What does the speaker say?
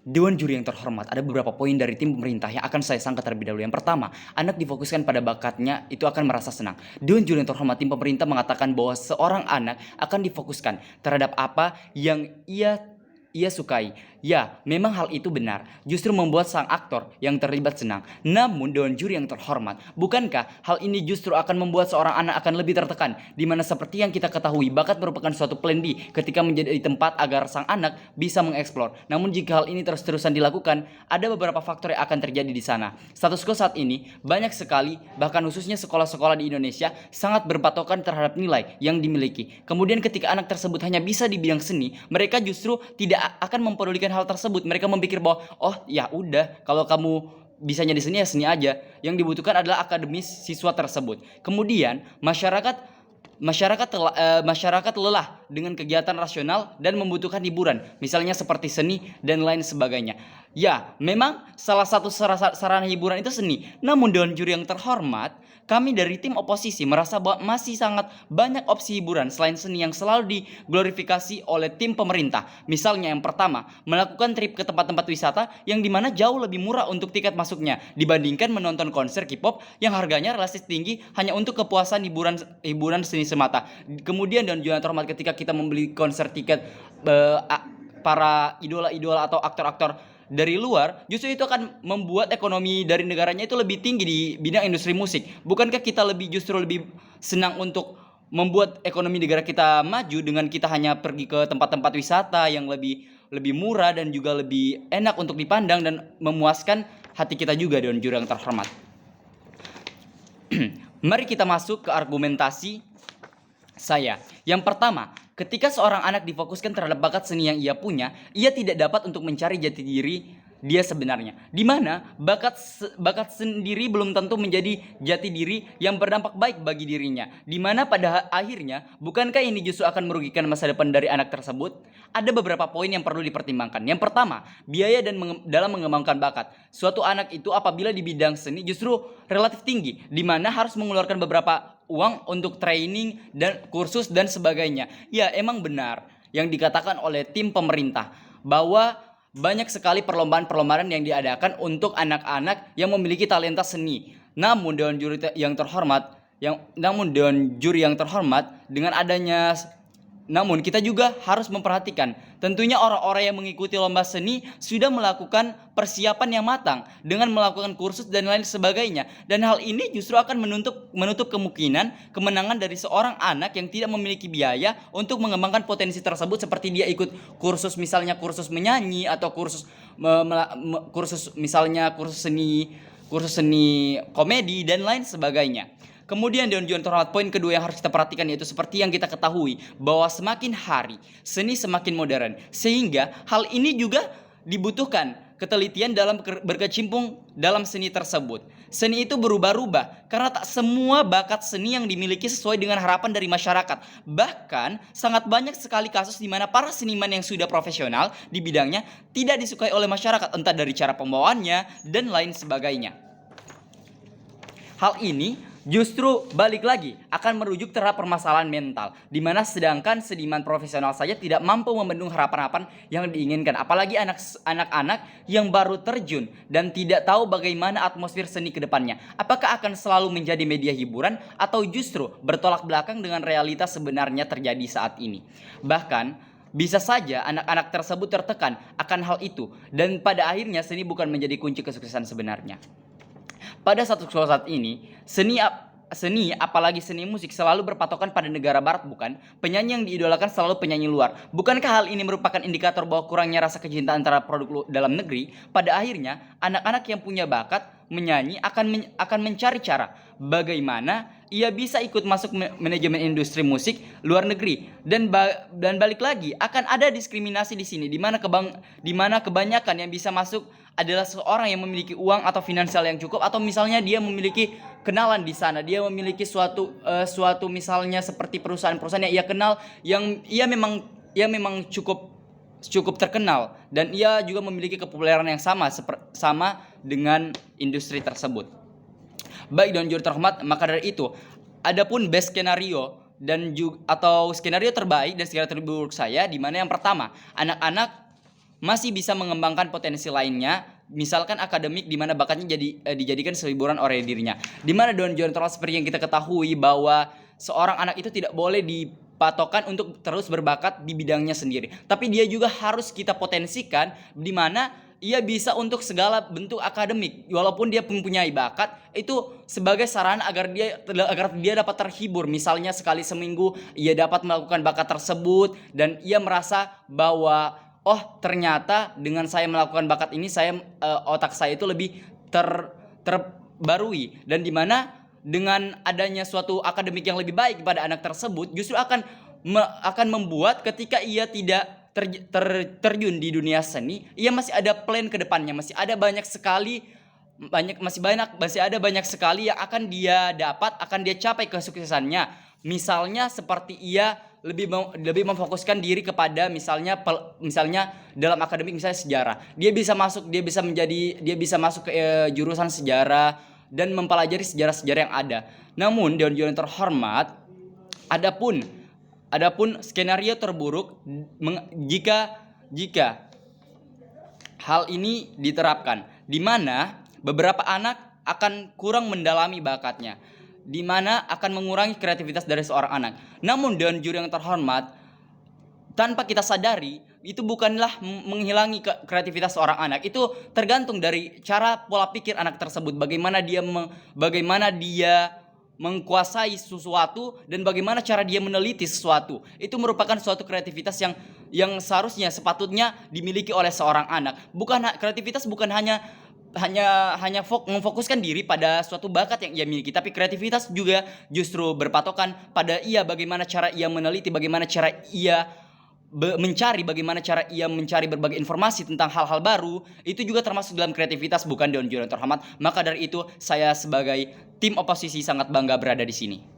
Dewan juri yang terhormat, ada beberapa poin dari tim pemerintah yang akan saya sangka terlebih dahulu. Yang pertama, anak difokuskan pada bakatnya itu akan merasa senang. Dewan juri yang terhormat, tim pemerintah mengatakan bahwa seorang anak akan difokuskan terhadap apa yang ia sukai. Ya, memang hal itu benar. Justru membuat sang aktor yang terlibat senang. Namun, dewan juri yang terhormat, bukankah hal ini justru akan membuat seorang anak akan lebih tertekan? Di mana seperti yang kita ketahui, bakat merupakan suatu plan B ketika menjadi tempat agar sang anak bisa mengeksplor. Namun jika hal ini terus-terusan dilakukan, ada beberapa faktor yang akan terjadi di sana. Status quo saat ini, banyak sekali, bahkan khususnya sekolah-sekolah di Indonesia, sangat berpatokan terhadap nilai yang dimiliki. Kemudian ketika anak tersebut hanya bisa di bidang seni, mereka justru tidak akan mempedulikan hal tersebut. Mereka memikir bahwa oh ya udah, kalau kamu bisanya di sini ya seni aja. Yang dibutuhkan adalah akademis siswa tersebut. Kemudian masyarakat lelah dengan kegiatan rasional dan membutuhkan hiburan, misalnya seperti seni dan lain sebagainya. Ya, memang salah satu sarana hiburan itu seni. Namun dewan juri yang terhormat, kami dari tim oposisi merasa bahwa masih sangat banyak opsi hiburan selain seni yang selalu diglorifikasi oleh tim pemerintah. Misalnya yang pertama, melakukan trip ke tempat-tempat wisata yang dimana jauh lebih murah untuk tiket masuknya dibandingkan menonton konser K-pop yang harganya relatif tinggi hanya untuk kepuasan hiburan seni semata. Kemudian dan juga terhormat, ketika kita membeli konser tiket para idola-idola atau aktor-aktor dari luar, justru itu akan membuat ekonomi dari negaranya itu lebih tinggi di bidang industri musik. Bukankah kita justru lebih senang untuk membuat ekonomi negara kita maju dengan kita hanya pergi ke tempat-tempat wisata yang lebih murah dan juga lebih enak untuk dipandang dan memuaskan hati kita juga, Dewan Juri yang terhormat. Mari kita masuk ke argumentasi saya. Yang pertama, ketika seorang anak difokuskan terhadap bakat seni yang ia punya, ia tidak dapat untuk mencari jati diri dia sebenarnya. Di mana bakat sendiri belum tentu menjadi jati diri yang berdampak baik bagi dirinya. Di mana pada akhirnya, bukankah ini justru akan merugikan masa depan dari anak tersebut? Ada beberapa poin yang perlu dipertimbangkan. Yang pertama, biaya dalam mengembangkan bakat. Suatu anak itu apabila di bidang seni justru relatif tinggi, di mana harus mengeluarkan beberapa uang untuk training dan kursus dan sebagainya. Ya, emang benar yang dikatakan oleh tim pemerintah bahwa banyak sekali perlombaan-perlombaan yang diadakan untuk anak-anak yang memiliki talenta seni. Namun dewan juri yang terhormat, dengan adanya namun kita juga harus memperhatikan, tentunya orang-orang yang mengikuti lomba seni sudah melakukan persiapan yang matang dengan melakukan kursus dan lain sebagainya. Dan hal ini justru akan menutup kemungkinan kemenangan dari seorang anak yang tidak memiliki biaya untuk mengembangkan potensi tersebut, seperti dia ikut kursus, misalnya kursus menyanyi atau kursus seni komedi dan lain sebagainya. Kemudian Dewan Juri terhormat, poin kedua yang harus kita perhatikan yaitu seperti yang kita ketahui bahwa semakin hari seni semakin modern, sehingga hal ini juga dibutuhkan ketelitian dalam berkecimpung dalam seni tersebut. Seni itu berubah-ubah karena tak semua bakat seni yang dimiliki sesuai dengan harapan dari masyarakat. Bahkan sangat banyak sekali kasus di mana para seniman yang sudah profesional di bidangnya tidak disukai oleh masyarakat, entah dari cara pembawaannya dan lain sebagainya. Hal ini justru balik lagi akan merujuk terhadap permasalahan mental, di mana sedangkan seniman profesional saja tidak mampu membendung harapan-harapan yang diinginkan, apalagi anak-anak yang baru terjun dan tidak tahu bagaimana atmosfer seni ke depannya. Apakah akan selalu menjadi media hiburan atau justru bertolak belakang dengan realitas sebenarnya terjadi saat ini? Bahkan bisa saja anak-anak tersebut tertekan akan hal itu dan pada akhirnya seni bukan menjadi kunci kesuksesan sebenarnya. Pada saat ini, seni apalagi seni musik selalu berpatokan pada negara barat, bukan? Penyanyi yang diidolakan selalu penyanyi luar. Bukankah hal ini merupakan indikator bahwa kurangnya rasa kecintaan antara produk dalam negeri? Pada akhirnya, anak-anak yang punya bakat menyanyi akan mencari cara bagaimana ia bisa ikut masuk manajemen industri musik luar negeri, dan balik lagi akan ada diskriminasi di sini, di mana kebanyakan yang bisa masuk adalah seorang yang memiliki uang atau finansial yang cukup, atau misalnya dia memiliki kenalan di sana, dia memiliki suatu misalnya seperti perusahaan-perusahaan yang ia kenal, yang ia memang cukup terkenal, dan ia juga memiliki kepopuleran yang sama dengan industri tersebut. Baik, Dewan Juri terhormat, maka dari itu adapun best skenario atau skenario terbaik dan skenario terburuk saya, di mana yang pertama, anak-anak masih bisa mengembangkan potensi lainnya, misalkan akademik di mana bakatnya dijadikan sehiburan oleh dirinya. Di mana Don Juan Torvalds seperti yang kita ketahui bahwa seorang anak itu tidak boleh dipatokan untuk terus berbakat di bidangnya sendiri, tapi dia juga harus kita potensikan di mana ia bisa untuk segala bentuk akademik, walaupun dia mempunyai bakat itu sebagai sarana agar dia dapat terhibur. Misalnya sekali seminggu ia dapat melakukan bakat tersebut dan ia merasa bahwa oh ternyata dengan saya melakukan bakat ini otak saya itu lebih terbarui, dan dimana dengan adanya suatu akademik yang lebih baik pada anak tersebut justru akan membuat ketika ia tidak terjun di dunia seni, ia masih ada plan ke depannya, masih ada banyak sekali yang akan dia dapat, akan dia capai kesuksesannya. Misalnya seperti ia lebih memfokuskan diri kepada misalnya dalam akademik, misalnya sejarah. Dia bisa masuk ke jurusan sejarah dan mempelajari sejarah-sejarah yang ada. Namun Don Juan terhormat, adapun skenario terburuk jika hal ini diterapkan, di mana beberapa anak akan kurang mendalami bakatnya, di mana akan mengurangi kreativitas dari seorang anak. Namun Don Juan terhormat, tanpa kita sadari, itu bukanlah menghilangi kreativitas seorang anak. Itu tergantung dari cara pola pikir anak tersebut, bagaimana dia mengkuasai sesuatu dan bagaimana cara dia meneliti sesuatu. Itu merupakan suatu kreativitas yang seharusnya sepatutnya dimiliki oleh seorang anak. Kreativitas bukan hanya memfokuskan diri pada suatu bakat yang ia miliki, tapi kreativitas juga justru berpatokan pada bagaimana cara ia meneliti, bagaimana cara ia mencari berbagai informasi tentang hal-hal baru. Itu juga termasuk dalam kreativitas, bukan Don Juan terhormat. Maka dari itu saya sebagai tim oposisi sangat bangga berada di sini.